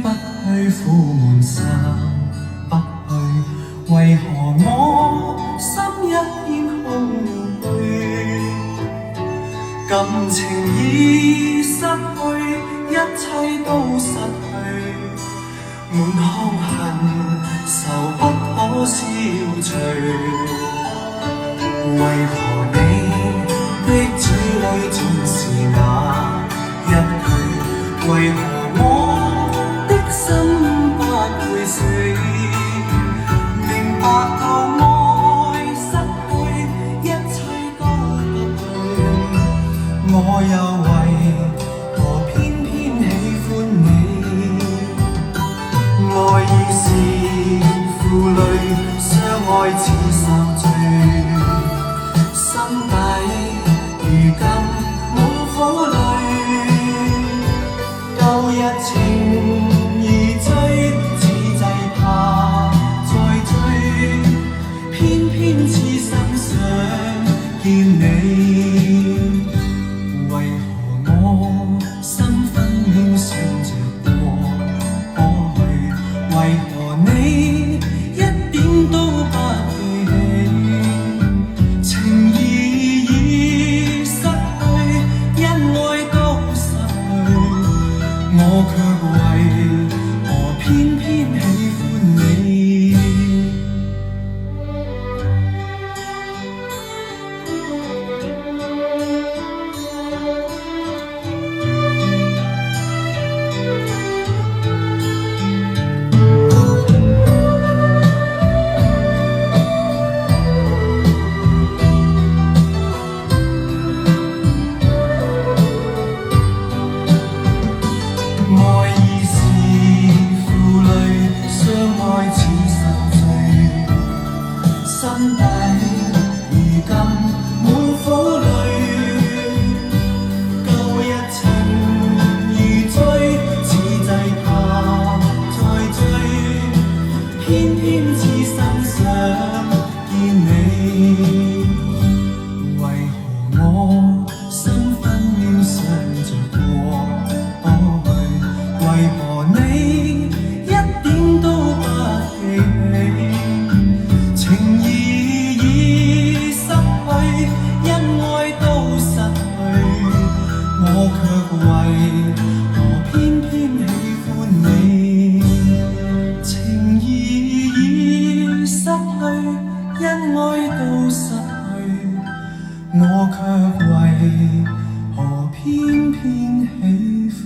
不去，苦悶散不去，為何我心一片空虛？感情已失去，一切都失去，滿腔恨愁不可消除。為何你的嘴裡總是那一句？為何我的心不會死？明白到愛失去，一切都不對，我又為何偏偏喜歡你？愛已是負累，相愛似受罪，心底如今滿苦淚。舊日情如醉，此際怕再追，偏偏痴心想見你。為何我心分秒想着過去？為何你一點都不記起？情義已失去，恩愛都失去，我卻為何偏偏喜歡你？愛已是負累，相愛似受罪，心底如今滿苦淚。舊日情如醉，此際怕再追，偏偏痴心想見你。為何我心分秒想着過去？為何你一點都不記起？情義已失去，恩愛都失去，我卻為何偏偏喜歡你？情義已失去，恩愛都失去，我卻為何偏偏喜歡